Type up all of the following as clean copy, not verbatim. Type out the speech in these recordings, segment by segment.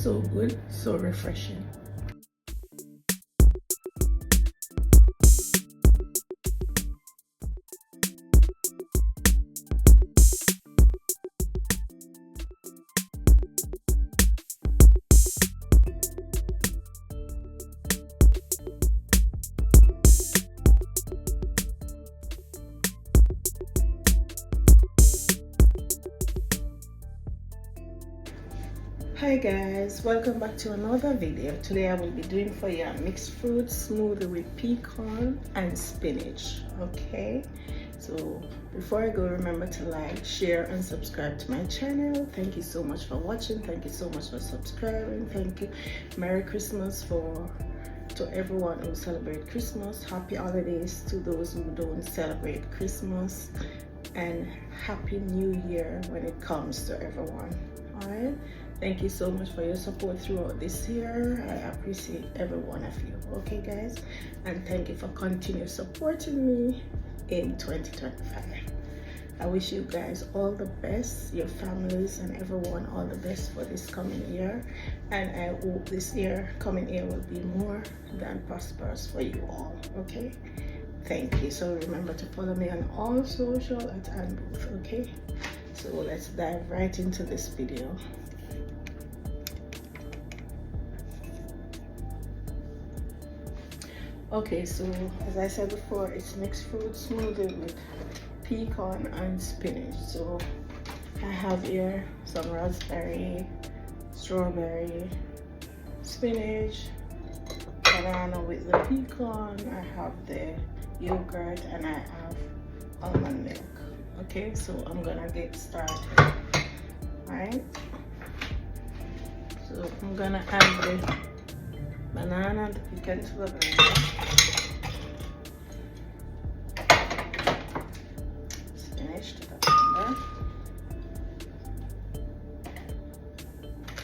So good, so refreshing. Hi guys, welcome back to another video. Today I will be doing for you a mixed fruit smoothie with pecan and spinach. Okay, so before I go, remember to like, share and subscribe to my channel. Thank you so much for watching. Thank you so much for subscribing. Thank you. Merry Christmas to everyone who celebrate Christmas. Happy holidays to those who don't celebrate Christmas, and Happy New Year when it comes to everyone. All right, thank you so much for your support throughout this year. I appreciate every one of you. Okay guys, and thank you for continue supporting me in 2025. I wish you guys all the best, your families and everyone all the best for this coming year, and I hope this coming year will be more than prosperous for you all. Okay, thank you. So remember to follow me on all social at Ann Booth. Okay, so let's dive right into this video. Okay, so as I said before, it's mixed fruit smoothie with pecan and spinach. So I have here some raspberry, strawberry, spinach, banana with the pecan. I have the yogurt and I have almond milk. Okay, so I'm gonna get started. Alright, so I'm gonna add the banana and the pecan to the blender. Spinach to the blender.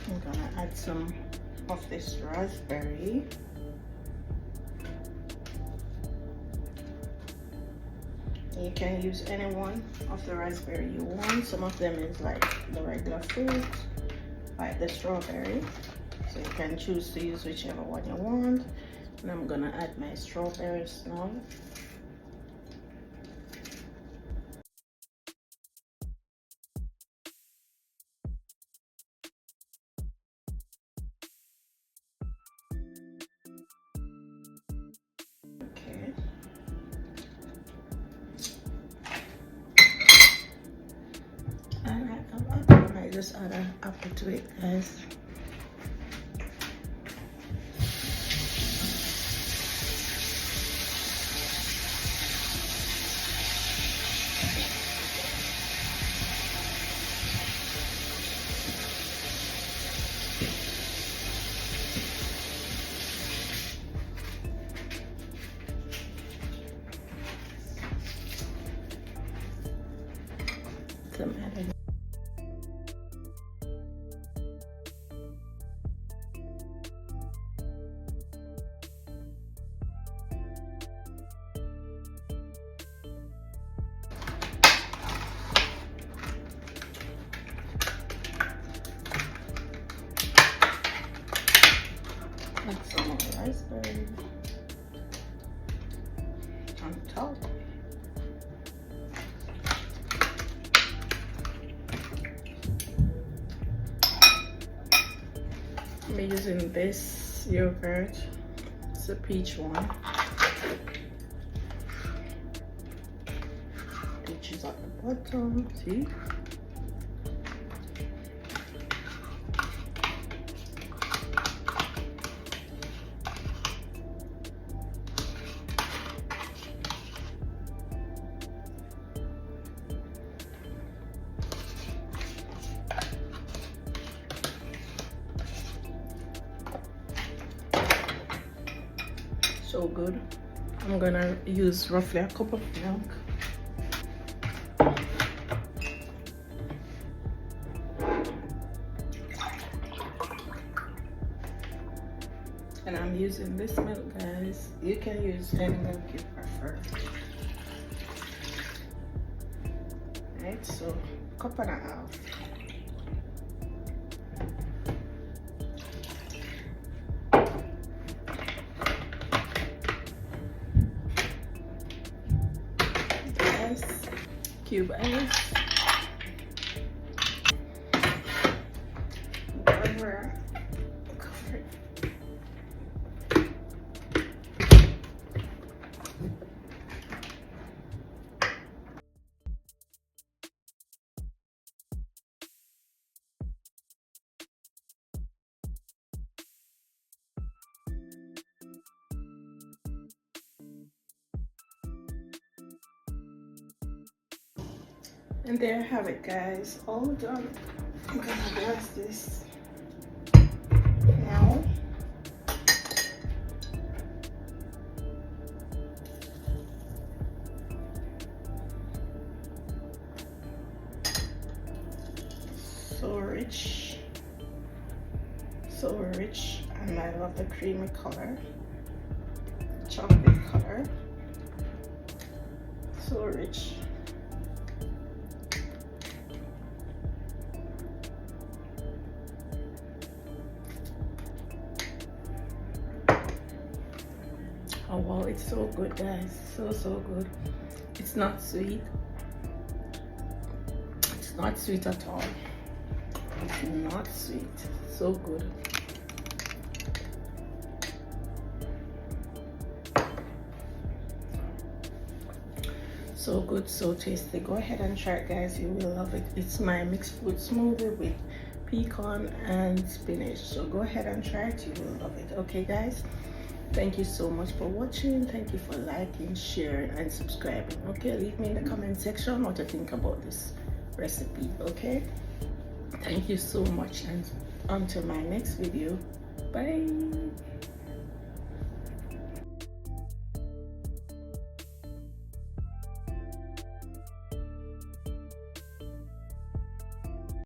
I'm gonna add some of this raspberry. You can use any one of the raspberry you want. Some of them is like the regular fruit, like the strawberry. So you can choose to use whichever one you want. And I'm gonna add my strawberries now. Okay. And I just add an apple to it, guys. Some added. Add some more raspberry on top. I'm using this yogurt. It's a peach one. Peach is at the bottom, see? So good. I'm gonna use roughly a cup of milk. And I'm using this milk, guys. You can use any milk you prefer. Right, so cup and a half. cube ice, cover it. And there you have it, guys, all done. I'm gonna bless this now. So rich, and I love the creamy color, chocolate color, so rich. Oh wow, it's so good, guys, so good. It's not sweet, it's not sweet at all. It's not sweet, so good. So good, so tasty. Go ahead and try it, guys, you will love it. It's my mixed fruit smoothie with pecan and spinach, so go ahead and try it, you will love it. Okay guys, thank you so much for watching. Thank you for liking, sharing, and subscribing. Okay, leave me in the comment section what you think about this recipe. Okay, thank you so much, and until my next video, bye.